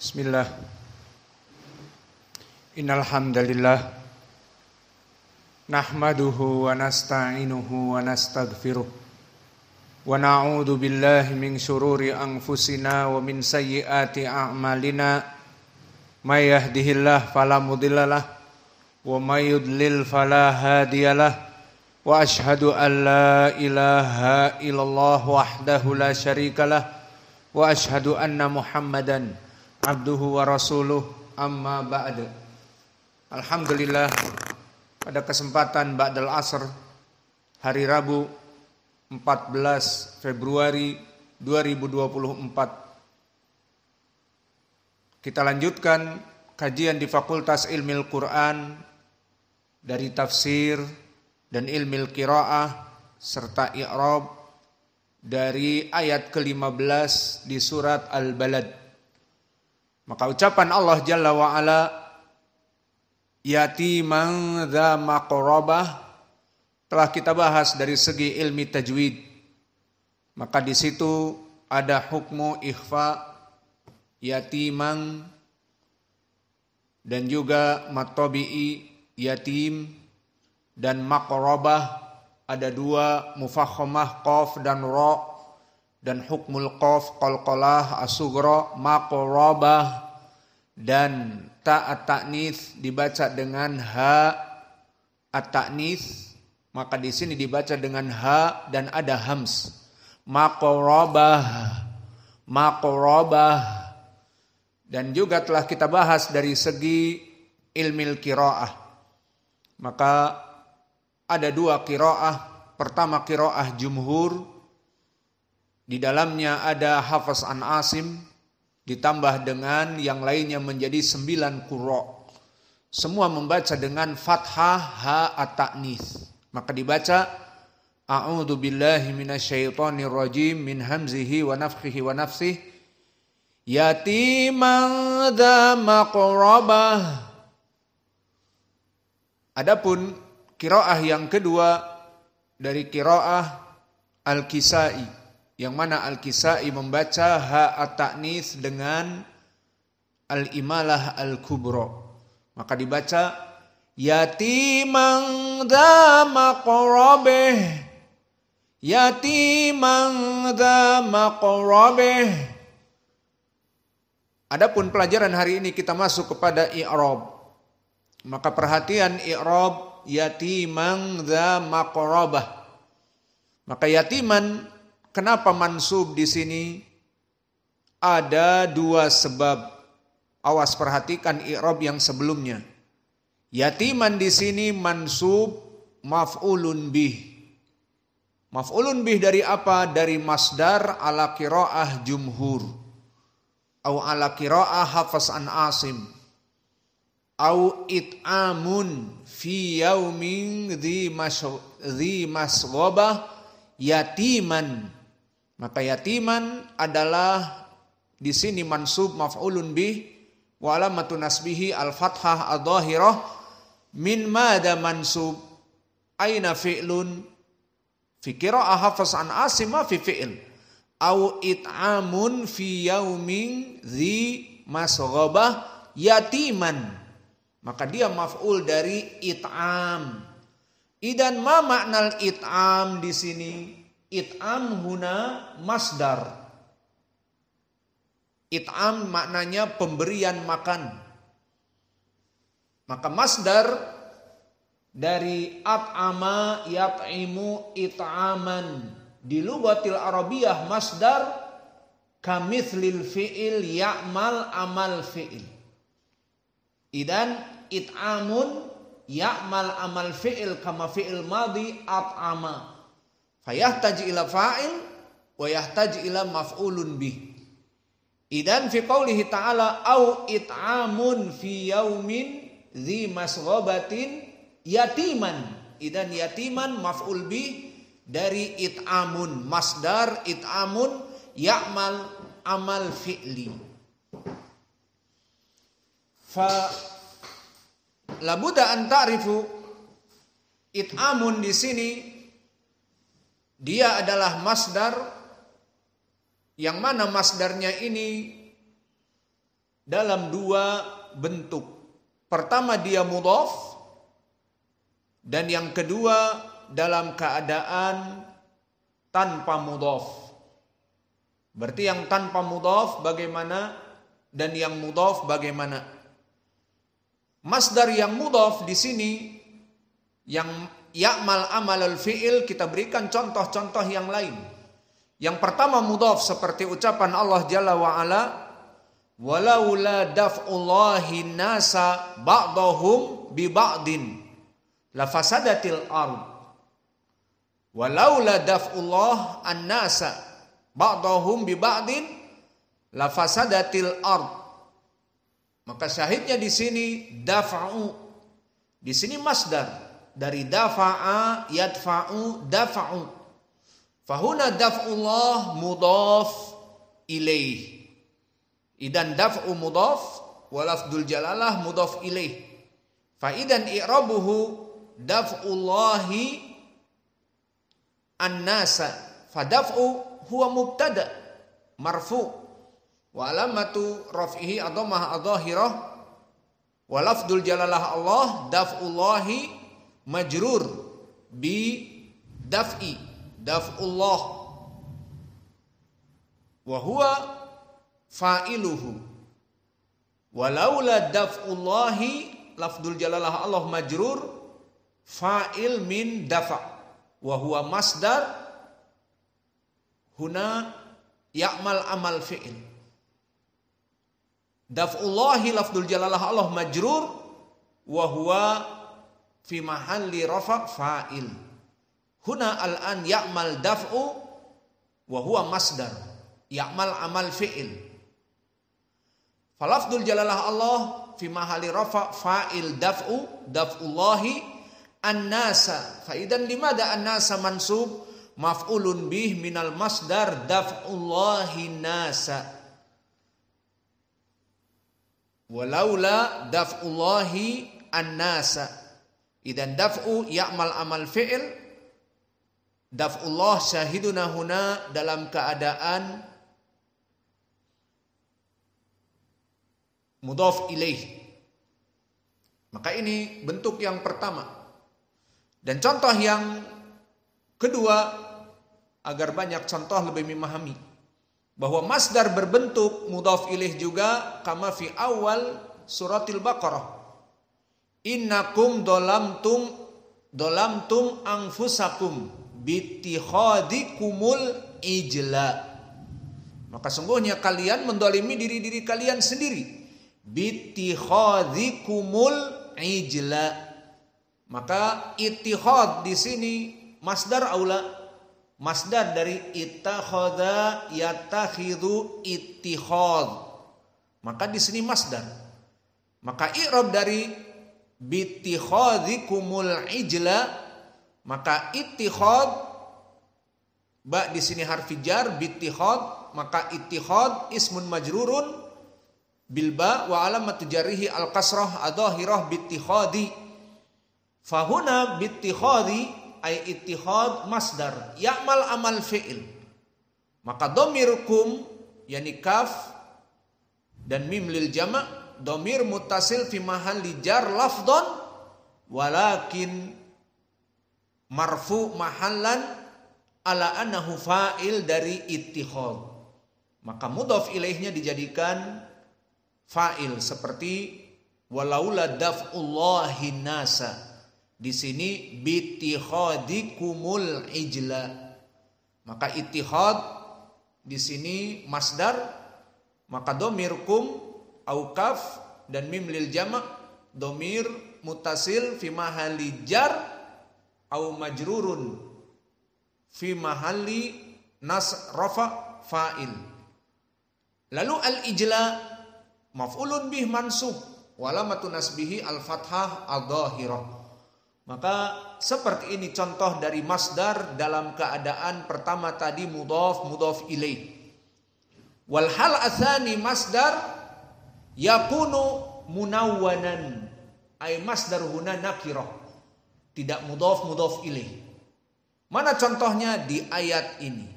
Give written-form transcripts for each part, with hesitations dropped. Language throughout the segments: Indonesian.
Bismillah. Innal hamdalillah nahmaduhu wa nasta'inuhu wa nastaghfiruh wa na'udzu billahi min syururi anfusina wa min sayyiati a'malina may yahdihillahu fala mudhillalah wa may yudlil fala hadiyalah wa asyhadu an la ilaha illallah wahdahu la syarikalah wa asyhadu anna Muhammadan abduhu wa rasuluh amma ba'd. Alhamdulillah, pada kesempatan ba'dal asr hari Rabu 14 Februari 2024 kita lanjutkan kajian di Fakultas Ilmil Quran dari tafsir dan ilmil qiraah serta i'rab dari ayat ke-15 di surat Al-Balad. Maka ucapan Allah Jalla wa'ala, yatiman dha maqrabah, telah kita bahas dari segi ilmi tajwid. Maka di situ ada hukmu ikhfa yatiman dan juga matabi'i yatim dan maqrabah, ada dua, mufakhamah qaf dan ra, dan hukmul qaf qalqalah as-sughra maqrabah, dan ta at-ta'nits dibaca dengan ha at-ta'nits, maka di sini dibaca dengan ha dan ada hams, maqrabah. Dan juga telah kita bahas dari segi ilmil qiraah. Maka ada dua qiraah. Pertama qiraah jumhur, di dalamnya ada Hafs an Asim ditambah dengan yang lainnya menjadi 9 qurra. Semua membaca dengan fathah ha at-ta'nits. Maka dibaca a'udzu billahi minasyaitonir rajim min hamzihi wa nafthihi wa nafsihi yatiman dza maqrabah. Adapun qiraah yang kedua dari qiraah Al-Kisai, yang mana Al-Kisai membaca ha at-ta'nits dengan al-imalah al-kubra. Maka dibaca yatiman dza maqrabah, yatiman dza maqrabah. Adapun pelajaran hari ini kita masuk kepada i'rab. Maka perhatian i'rab yatiman dza maqrabah. Maka yatiman kenapa mansub di sini? Ada dua sebab. Awas perhatikan i'rab yang sebelumnya. Yatiman di sini mansub maf'ulun bih. Maf'ulun bih dari apa? Dari masdar ala qiraah jumhur. Au ala qiraah Hafs an Asim. Au it'amun fi yaumin dhi masghobah yatiman. Maka yatiman adalah di sini mansub maf'ulun bih wa alamatu nasbihi al-fathah adh-dhahirah min madha mansub aina fi'lun fi qira'ah Hafs an Asim fi fi'il au it'amun fi yaumin dhi masghobah yatiman. Maka dia maf'ul dari it'am. Idan ma makna it'am di sini? It'am huna masdar. It'am maknanya pemberian makan. Maka masdar dari at'ama yat'imu it'aman. Di lughatil arabiyah masdar kamithlil fi'il ya'mal amal fi'il. Idan it'amun ya'mal amal fi'il kama fi'il madhi at'ama. Fayahtaj ila fa'il wa yahtaj ila maf'ulun bih. Idan fi qawlihi ta'ala au it'amun fi yaumin dhi masghabatin yatiman. Idan yatiman maf'ul bih dari it'amun. Masdar it'amun ya'mal amal fi'li. Fa labuda an ta'rifu it'amun di sini dia adalah masdar yang mana masdarnya ini dalam dua bentuk. Pertama dia mudhaf, dan yang kedua dalam keadaan tanpa mudhaf. Berarti yang tanpa mudhaf bagaimana dan yang mudhaf bagaimana? Masdar yang mudhaf di sini yang ya'mal amalul fi'il, kita berikan contoh-contoh yang lain. Yang pertama mudhaf seperti ucapan Allah Jalla wa Ala, walaula daf'ullahi nasa ba'dahum bi ba'din lafasadatil ard. Walaula daf'ullah an-nasa ba'dahum bi ba'din lafasadatil ard. Maka syahidnya di sini daf'u. Di sini masdar dari dafa'a yadfa'u daf'u. Fahuna daf'ullah mudhaf ilaih. Idan daf'u mudhaf wa lafdul jalalah mudhaf ilaih. Fa idan i'rabuhu daf'ullahi an-nasa. Fa daf'u huwa mubtada marfu' wa alamatu raf'ihi adhamah adhahirah wa lafdul jalalah Allah daf'ullahi majrur bi daf'i daf'ullah wa huwa fa'iluhu. Walaula daf'ullahi lafdul jalalah Allah majrur fa'il min dafa' wa huwa masdar huna ya'mal amal fi'il. Daf'ullahi lafdul jalalah Allah majrur wa huwa fi mahalli rafa' fa'il. Huna al-an ya'mal daf'u wa huwa masdar ya'mal amal fi'il. Falafdul jalalah Allah fi mahali rafa' fa'il daf'u daf'ullahi an-nasa. Fa idan limada an-nasa mansub maf'ulun bih minal masdar daf'ullahi nasa. Walaula daf'ullahi an-nasa. Idan daf'u ya'mal amal fi'il. Daf'ullah syahiduna huna dalam keadaan mudhaf ilaih. Maka ini bentuk yang pertama. Dan contoh yang kedua, agar banyak contoh lebih memahami bahwa masdar berbentuk mudhaf ilaih juga, kama fi awal suratil Baqarah. Innakum dolamtum anfusakum bittikhadikumul ijla. Maka sungguhnya kalian mendolimi diri-diri kalian sendiri. Bittikhadikumul ijla. Maka ittihad di sini masdar aula. Masdar dari ittakhadha yattakhidhu ittihad. Maka di sini masdar. Maka i'rab dari bittikhadikumul ijla, maka ittihad ba di sini harfi jar bittihad, maka ittihad ismun majrurun bil ba wa alamatu jarrihi al kasrah adhahirah bittihadi. Fahuna bittihadi ay ittihad masdar ya'mal amal fi'il. Maka dhamirkum yani kaf dan mim lil jama' dhamir muttasil fi mahalli jar lafdhan walakin marfu mahallan ala annahu fa'il dari ittihad. Maka mudhaf ilaihnya dijadikan fa'il seperti walaula daf'ullahi nasa. Di sini bittihadikumul ijla. Maka ittihad di sini masdar, maka dhamirkum au kaf dan mim lil jama' dhamir muttasil fi mahalli jar au majrurun fi mahalli nas rafa fa'il. Lalu al-ijla maf'ulun bih mansub walamatu nasbihi al-fathah adh-dhahirah. Maka seperti ini contoh dari masdar dalam keadaan pertama tadi mudhaf mudhaf ilaih. Wal hal atsani masdar yakunu munawwanan ay masdar huna nakirah. Tidak mudhaf mudhaf ilaih. Mana contohnya di ayat ini?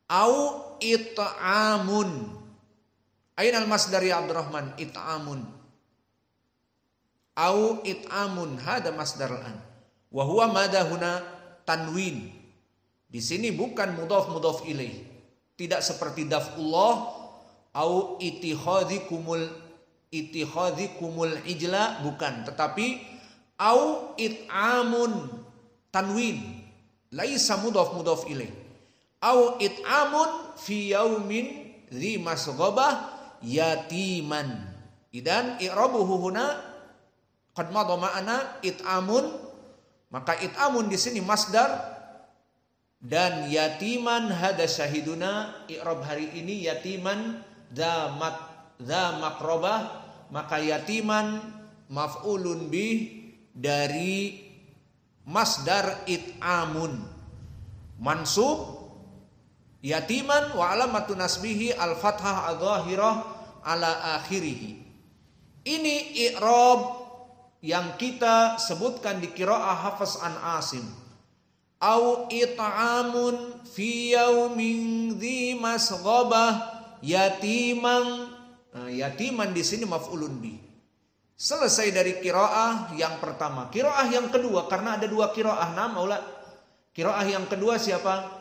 Au it'amun Ainal masdar ya Abdurrahman? It'amun. Au it'amun, hada masdar an. Wa huwa madahuna tanwin. Di sini bukan mudhaf ilaih. Tidak seperti daf'ullah au ittikhadhikumul ijla, bukan, tetapi au it'amun tanwin. Laisa mudhaf ilaih. Au it'amun fi yaumin dzi masghabah yatiman. Idan i'rabuhu huna qad madha ma'ana it'amun, maka it'amun di sini masdar, dan yatiman hada syahiduna, i'rab hari ini yatiman dza maqrabah, maka yatiman maf'ulun bih dari masdar it'amun, mansub yatiman wa alamatu nasbihi al-fathah adh-dhahirah ala akhirih. Ini i'rab yang kita sebutkan di qiraah Hafs an Asim. Au it'amun fi yaumin dzi masghabah yatiman. Yatiman di sini maf'ulun bih. Selesai dari qiraah yang pertama. Qiraah yang kedua, karena ada dua qiraah, maula. Qiraah yang kedua siapa?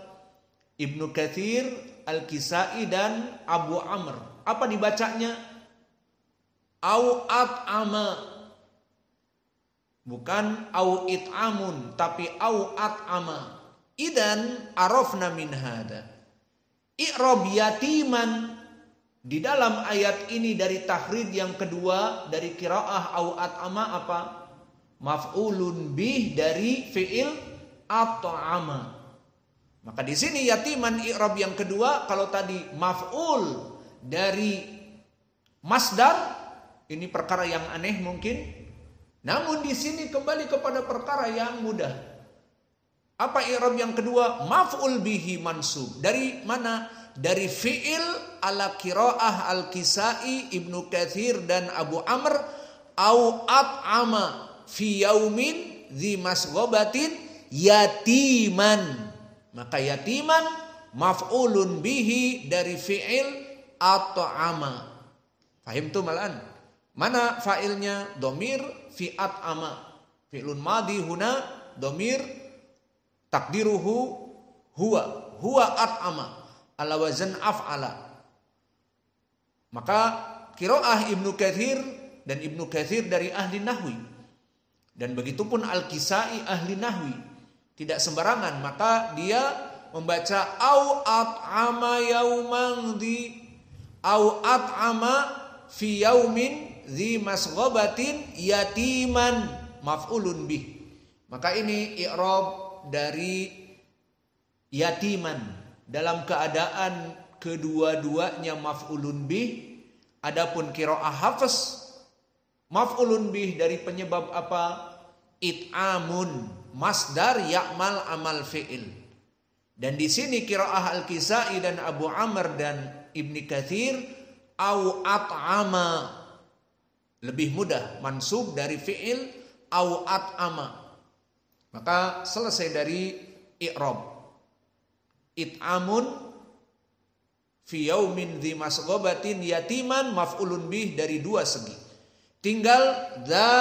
Ibnu Katsir, Al-Kisai dan Abu Amr. Apa dibacanya? Au at'ama. Bukan au it'amun, tapi au at'ama. Idan arafna min hada. I'rab yatiman di dalam ayat ini dari tahrid yang kedua dari qiraah au at'ama apa? Maf'ulun bih dari fi'il at'ama. Maka di sini yatiman i'rab yang kedua, kalau tadi maf'ul dari masdar, ini perkara yang aneh mungkin. Namun di sini kembali kepada perkara yang mudah. Apa i'rab yang kedua? Maf'ul bihi mansub. Dari mana? Dari fi'il ala qiraah Al-Kisai, Ibnu Katsir dan Abu Amr, au at'ama fi yaumin dzi masghabatin yatiman. Maka yatiman maf'ulun bihi dari fi'il at'ama. Fahimtum al'an? Mana fa'ilnya? Domir fi at'ama. Fi'lun madhi huna domir takdiruhu huwa. Huwa at'ama. Ala wazan af'ala. Maka qiraah Ibnu Katsir dan Ibnu Katsir dari ahli nahwi. Dan begitupun Al-Kisai ahli nahwi. Tidak sembarangan, maka dia membaca au at'ama yauman dzi au at'ama fi yaumin dzi masghabatin yatiman maf'ulun bih. Maka ini i'rab dari yatiman dalam keadaan kedua-duanya maf'ulun bih. Adapun qiraah Hafs maf'ulun bih dari penyebab apa? It'amun, masdar ya'mal amal fi'il. Dan di sini qiraah Al-Kisai dan Abu Amr dan Ibnu Katsir au at'ama, lebih mudah, mansub dari fi'il au at'ama. Maka selesai dari i'rab. It'amun fi yaumin dzi masghabatin yatiman maf'ulun bih dari dua segi. Tinggal dza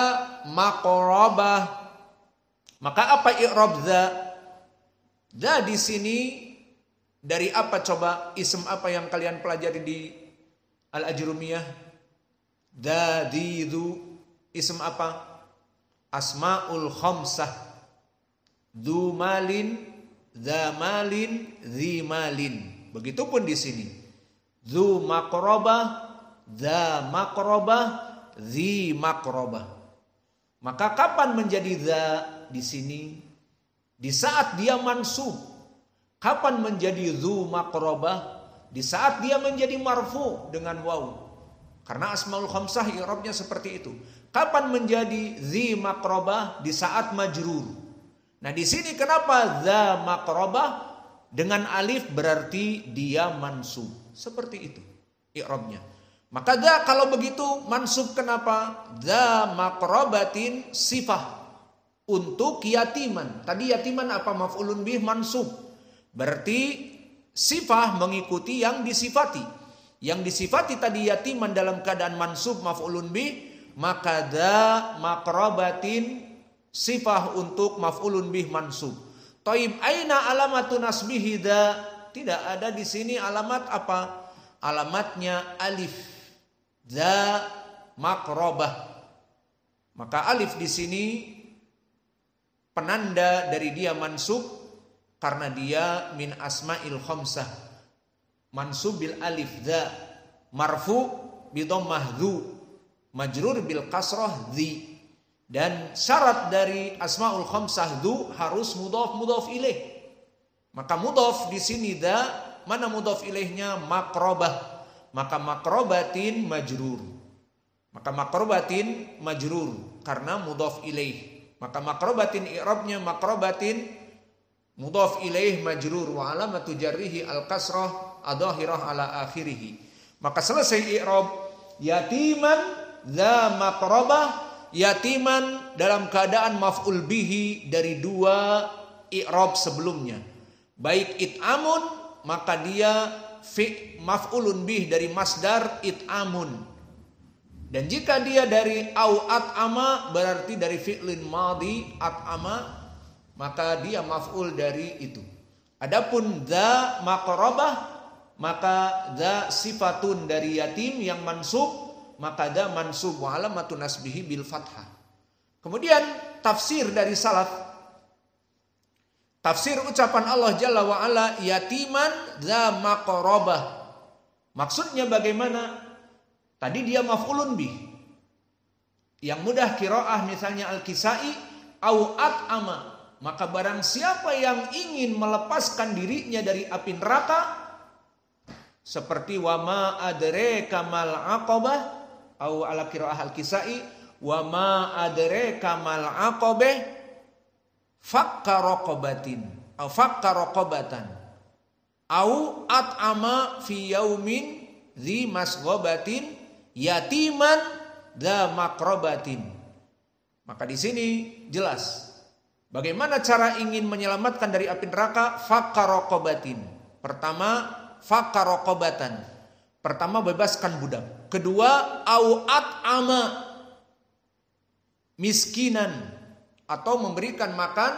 maqrabah. Maka apa i'rab dza? Dza di sini dari apa coba? Ism apa yang kalian pelajari di Al-Ajrumiyah? Dza, dzi, dzu. Ism apa? Asmaul khamsah. Dzu malin, dza malin, dzi malin. Begitupun di sini. Dzu maqrabah, dza maqrabah, dzi maqrabah. Maka kapan menjadi dza di sini? Di saat dia mansub. Kapan menjadi dzu maqrabah? Di saat dia menjadi marfu dengan waw. Karena asmaul khamsah i'rabnya seperti itu. Kapan menjadi dzi maqrabah? Di saat majrur. Nah, di sini kenapa dza maqrabah dengan alif berarti dia mansub. Seperti itu i'rabnya. Maka dza kalau begitu mansub kenapa? Dza maqrabatin sifah untuk yatiman. Tadi yatiman apa? Maf'ulun bih mansub. Berarti sifah mengikuti yang disifati. yang disifati tadi yatiman dalam keadaan mansub maf'ulun bih, maka dza maqrabatin sifah untuk maf'ulun bih mansub. Taib aina alamatu nasbihi dza? Tidak ada di sini alamat apa? Alamatnya alif. Dza maqrabah. Maka alif di sini penanda dari dia mansub karena dia min asma'il khamsah. Mansub bil alif dza, marfu bi dhammah dzu, majrur bil kasrah dzi. Dan syarat dari asmaul khamsah dzu harus mudhaf ilaih. Maka mudhaf di sini dza, mana mudhaf ilaihnya? Maqrabah. Maka maqrabatin majrur. Maka maqrabatin majrur karena mudhaf ilaih. Maka maqrabatin i'rabnya maqrabatin mudhaf ilaih majrur wa alamatu jarrihi al-kasrah adhahirah ala akhirih. Maka selesai i'rab yatiman dza maqrabah, yatiman dalam keadaan maf'ul bihi dari dua i'rab sebelumnya. Baik it'amun maka dia maf'ulun bih dari masdar it'amun. Dan jika dia dari au at'ama berarti dari fi'lin madhi at'ama, maka dia maf'ul dari itu. Adapun dza maqrabah, maka dza sifatun dari yatim yang mansub, maka dza mansub wa alamatu nasbihi bil fathah. Kemudian tafsir dari salaf, tafsir ucapan Allah Jalla wa Ala yatiman dza maqrabah. Maksudnya bagaimana? Tadi dia maf'ulun bih. Yang mudah qiraah misalnya Al-Kisai au at'ama, maka barang siapa yang ingin melepaskan dirinya dari api neraka, seperti wa ma adraka mal aqabah, au ala qiraah Al-Kisai wa ma adraka mal aqabah fakka raqabatin au fakka raqabatan au at'ama fi yaumin dzi masghabatin yatiman dza maqrabatin. Maka di sini jelas bagaimana cara ingin menyelamatkan dari api neraka. Fakka raqabatin. Pertama fakka raqabatan. Pertama bebaskan budak. Kedua au at'ama, miskinan atau memberikan makan.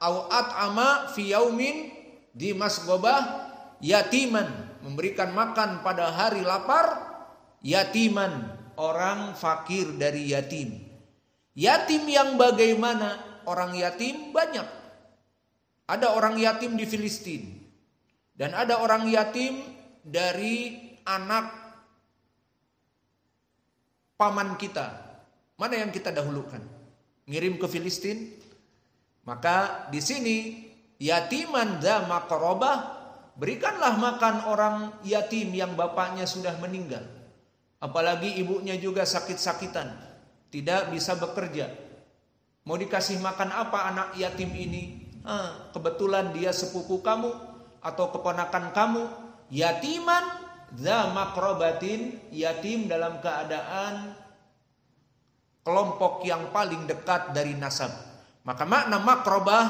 Au at'ama fi yaumin di masghabah yatiman, memberikan makan pada hari lapar. Yatiman, orang fakir dari yatim. Yatim yang bagaimana? Orang yatim banyak. Ada orang yatim di Filistin, dan ada orang yatim dari anak paman kita. Mana yang kita dahulukan? Ngirim ke Filistin? Maka di sini yatiman dza maqrabah, berikanlah makan orang yatim yang bapaknya sudah meninggal. Apalagi ibunya juga sakit-sakitan, tidak bisa bekerja. Mau dikasih makan apa anak yatim ini? Kebetulan dia sepupu kamu atau keponakan kamu. Yatiman dza maqrabatin, yatim dalam keadaan kelompok yang paling dekat dari nasab. Maka makna maqrabah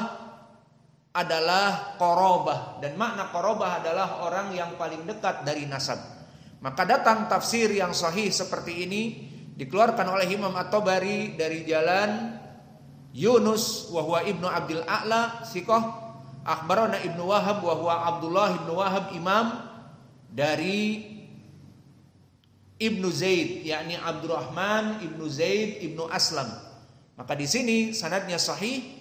adalah qarabah, dan makna qarabah adalah orang yang paling dekat dari nasab. Maka datang tafsir yang sahih seperti ini dikeluarkan oleh Imam At-Tabari dari jalan Yunus wa huwa Ibnu Abdul A'la thiqah, akhbarana Ibnu Wahab wa huwa Abdullah Ibnu Wahab imam, dari Ibnu Zaid yakni Abdurrahman Ibnu Zaid Ibnu Aslam. Maka di sini sanadnya sahih.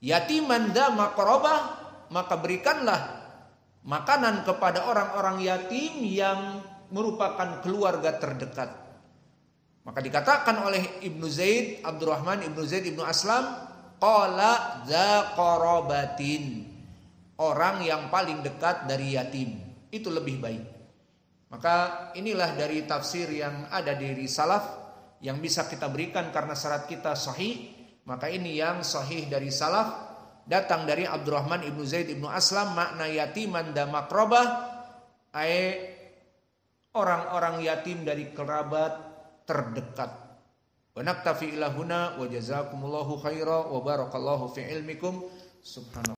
Yatiman dza maqrabah, maka berikanlah makanan kepada orang-orang yatim yang merupakan keluarga terdekat. Maka dikatakan oleh Ibnu Zaid, Abdurrahman Ibnu Zaid Ibnu Aslam, qala dza qarabatin, orang yang paling dekat dari yatim. Itu lebih baik. Maka inilah dari tafsir yang ada dari salaf yang bisa kita berikan karena syarat kita sahih. Maka ini yang sahih dari salaf, datang dari Abdurrahman Ibnu Zaid Ibnu Aslam, makna yatiman dza maqrabah orang-orang yatim dari kerabat terdekat. Wa naktafi ila huna wa jazakumullahu khaira wa barakallahu fi ilmikum. Subhanallah.